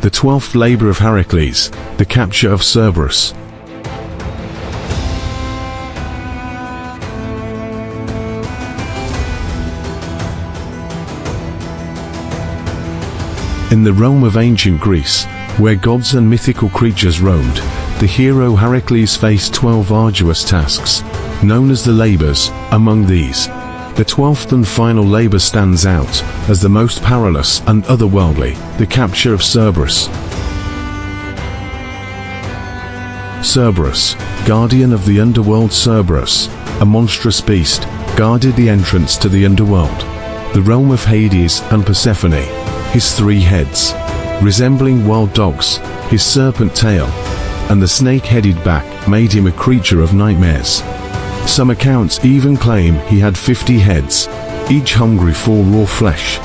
The 12th labor of Heracles, the capture of Cerberus. In the realm of ancient Greece, where gods and mythical creatures roamed, the hero Heracles faced 12 arduous tasks, known as the labors. Among these, the 12th and final labor stands out as the most perilous and otherworldly, the capture of Cerberus. Cerberus, guardian of the underworld. Cerberus, a monstrous beast, guarded the entrance to the underworld, the realm of Hades and Persephone. His 3 heads, resembling wild dogs, his serpent tail, and the snake-headed back made him a creature of nightmares. Some accounts even claim he had 50 heads, each hungry for raw flesh.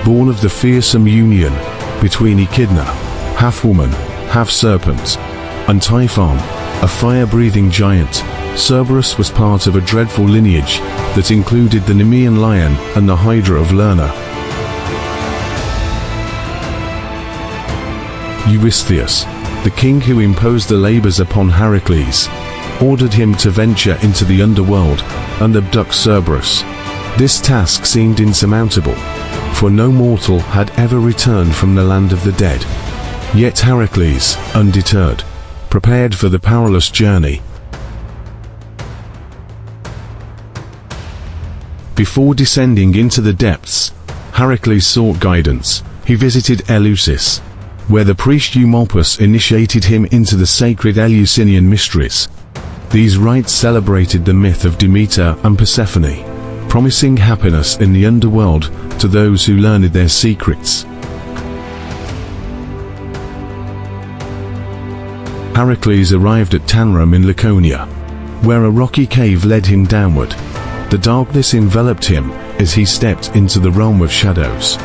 Born of the fearsome union between Echidna, half-woman, half-serpent, and Typhon, a fire-breathing giant, Cerberus was part of a dreadful lineage that included the Nemean lion and the Hydra of Lerna. Eurystheus, the king who imposed the labors upon Heracles, ordered him to venture into the underworld and abduct Cerberus. This task seemed insurmountable, for no mortal had ever returned from the land of the dead. Yet Heracles, undeterred, prepared for the perilous journey. Before descending into the depths, Heracles sought guidance. He visited Eleusis, where the priest Eumolpus initiated him into the sacred Eleusinian mysteries. These rites celebrated the myth of Demeter and Persephone, promising happiness in the underworld to those who learned their secrets. Heracles arrived at Tanrum in Laconia, where a rocky cave led him downward. The darkness enveloped him as he stepped into the realm of shadows.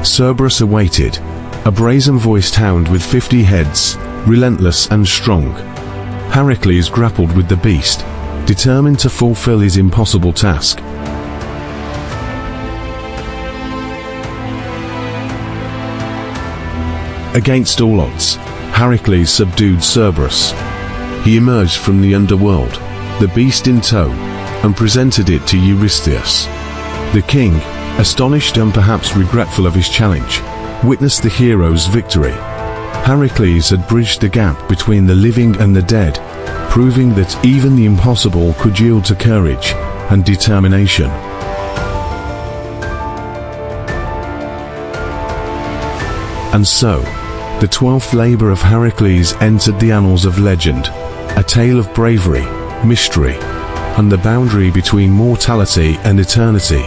Cerberus awaited, a brazen-voiced hound with 50 heads, relentless and strong. Heracles grappled with the beast, determined to fulfill his impossible task. Against all odds, Heracles subdued Cerberus. He emerged from the underworld, the beast in tow, and presented it to Eurystheus. The king, astonished and perhaps regretful of his challenge, witnessed the hero's victory. Heracles had bridged the gap between the living and the dead, proving that even the impossible could yield to courage and determination. And so, the 12th labor of Heracles entered the annals of legend, a tale of bravery, mystery, and the boundary between mortality and eternity.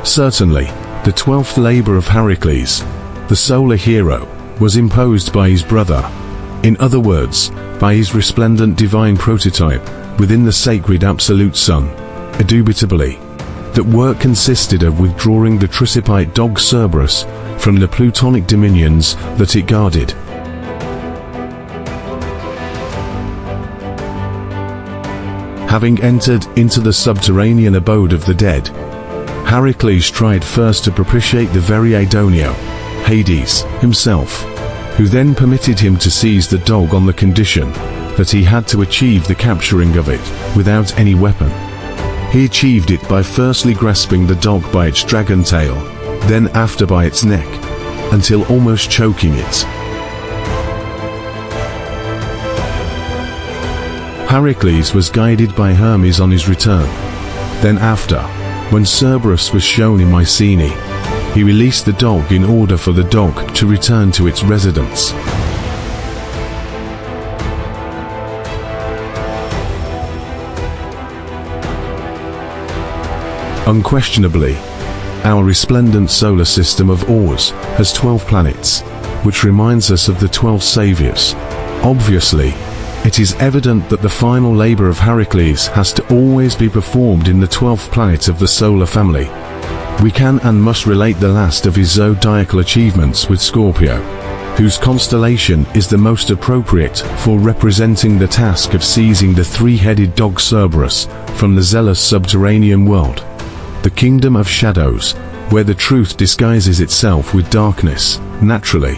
Certainly, the 12th labor of Heracles, the solar hero, was imposed by his brother. In other words, by his resplendent divine prototype within the sacred absolute sun. Indubitably, that work consisted of withdrawing the tricypite dog Cerberus from the plutonic dominions that it guarded. Having entered into the subterranean abode of the dead, Heracles tried first to propitiate the very Aidonio, Hades, himself, who then permitted him to seize the dog on the condition that he had to achieve the capturing of it without any weapon. He achieved it by firstly grasping the dog by its dragon tail, then after by its neck, until almost choking it. Heracles was guided by Hermes on his return. Then after, when Cerberus was shown in Mycenae, he released the dog in order for the dog to return to its residence. Unquestionably, our resplendent solar system of ours has 12 planets, which reminds us of the 12 saviors. Obviously, it is evident that the final labor of Heracles has to always be performed in the 12th planet of the solar family. We can and must relate the last of his zodiacal achievements with Scorpio. whose constellation is the most appropriate for representing the task of seizing the three-headed dog Cerberus from the zealous subterranean world, the kingdom of shadows, where the truth disguises itself with darkness. Naturally,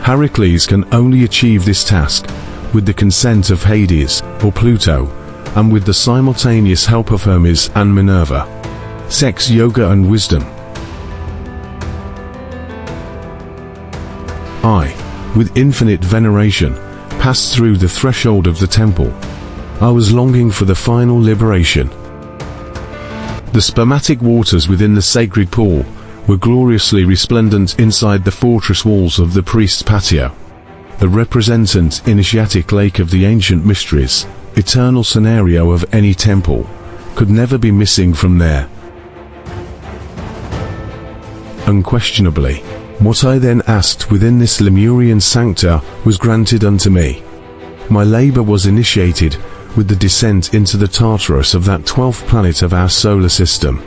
Heracles can only achieve this task with the consent of Hades or Pluto, and with the simultaneous help of Hermes and Minerva. Sex, yoga and wisdom. I, with infinite veneration, passed through the threshold of the temple. I was longing for the final liberation. The spermatic waters within the sacred pool were gloriously resplendent inside the fortress walls of the priest's patio. The representant initiatic lake of the ancient mysteries, eternal scenario of any temple, could never be missing from there. Unquestionably, what I then asked within this Lemurian sancta was granted unto me. My labor was initiated with the descent into the Tartarus of that 12th planet of our solar system.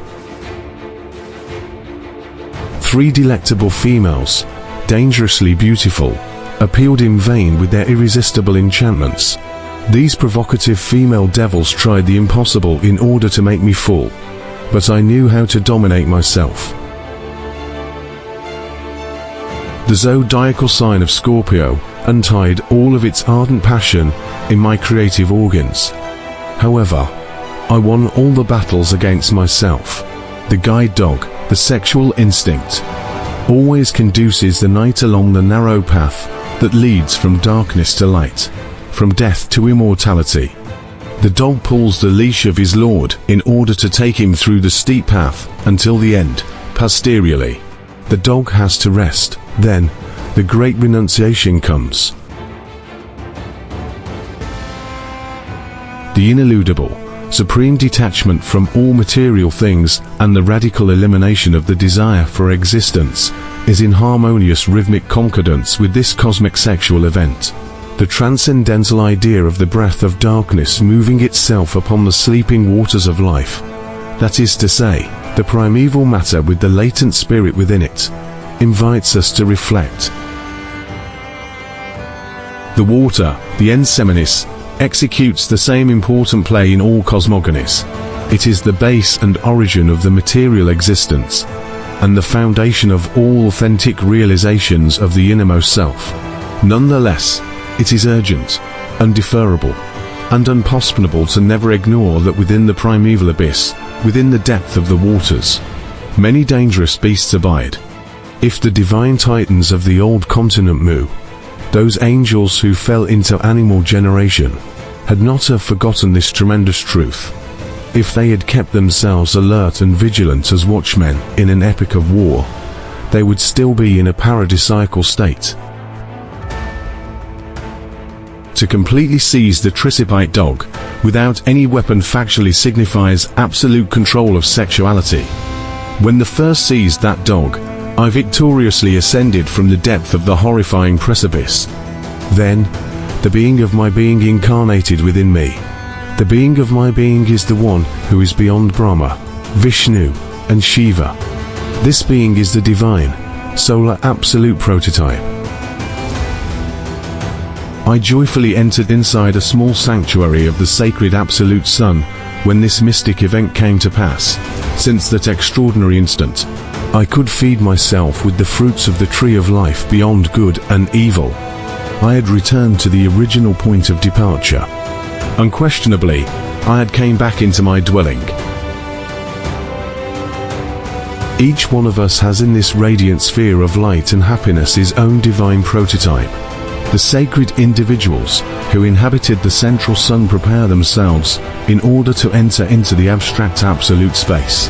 3 delectable females, dangerously beautiful, appealed in vain with their irresistible enchantments. These provocative female devils tried the impossible in order to make me fall, but I knew how to dominate myself. The zodiacal sign of Scorpio untied all of its ardent passion in my creative organs. However, I won all the battles against myself. The guide dog, the sexual instinct, always conduces the night along the narrow path that leads from darkness to light, from death to immortality. The dog pulls the leash of his lord in order to take him through the steep path until the end. Posteriorly, the dog has to rest. Then, the great renunciation comes. The ineludible, supreme detachment from all material things and the radical elimination of the desire for existence is in harmonious rhythmic concordance with this cosmic sexual event. The transcendental idea of the breath of darkness moving itself upon the sleeping waters of life. That is to say, the primeval matter with the latent spirit within it, invites us to reflect. The water, the enseminis, executes the same important play in all cosmogonies. It is the base and origin of the material existence, and the foundation of all authentic realizations of the innermost self. Nonetheless, it is urgent, undeferrable, and unpostponable to never ignore that within the primeval abyss, within the depth of the waters, many dangerous beasts abide. If the divine titans of the old continent Mu, those angels who fell into animal generation, had not have forgotten this tremendous truth, if they had kept themselves alert and vigilant as watchmen in an epic of war, they would still be in a paradisiacal state. To completely seize the Tricipite dog without any weapon factually signifies absolute control of sexuality. When the first seized that dog, I victoriously ascended from the depth of the horrifying precipice. Then, the being of my being incarnated within me. The being of my being is the one who is beyond Brahma, Vishnu, and Shiva. This being is the divine, solar absolute prototype. I joyfully entered inside a small sanctuary of the sacred absolute sun when this mystic event came to pass. Since that extraordinary instant, I could feed myself with the fruits of the tree of life beyond good and evil. I had returned to the original point of departure. Unquestionably, I had came back into my dwelling. Each one of us has in this radiant sphere of light and happiness his own divine prototype. The sacred individuals who inhabited the central sun prepare themselves in order to enter into the abstract absolute space.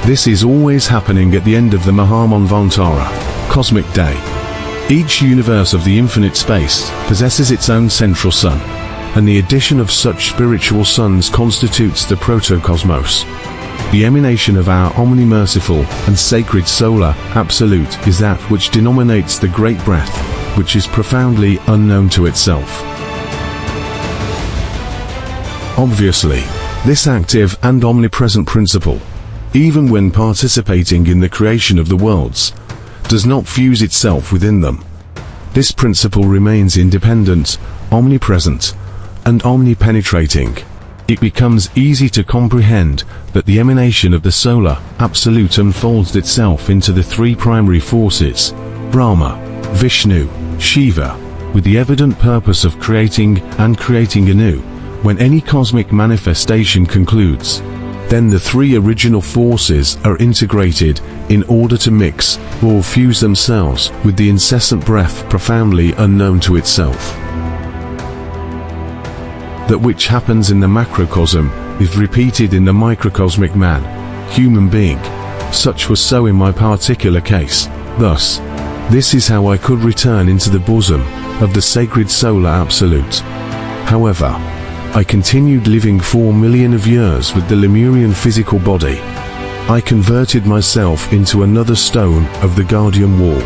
This is always happening at the end of the Mahamanvantara, cosmic day. Each universe of the infinite space possesses its own central sun, and the addition of such spiritual suns constitutes the protocosmos. The emanation of our omni-merciful and sacred solar absolute is that which denominates the great breath, which is profoundly unknown to itself. Obviously, this active and omnipresent principle, even when participating in the creation of the worlds, does not fuse itself within them. This principle remains independent, omnipresent, and omnipenetrating. It becomes easy to comprehend that the emanation of the solar absolute unfolds itself into the three primary forces, Brahma, Vishnu, Shiva, with the evident purpose of creating and creating anew. When any cosmic manifestation concludes, then the three original forces are integrated in order to mix or fuse themselves with the incessant breath profoundly unknown to itself. That which happens in the macrocosm is repeated in the microcosmic man, human being. Such was so in my particular case. Thus, this is how I could return into the bosom of the sacred solar absolute. However, I continued living 4 million of years with the Lemurian physical body. I converted myself into another stone of the guardian wall.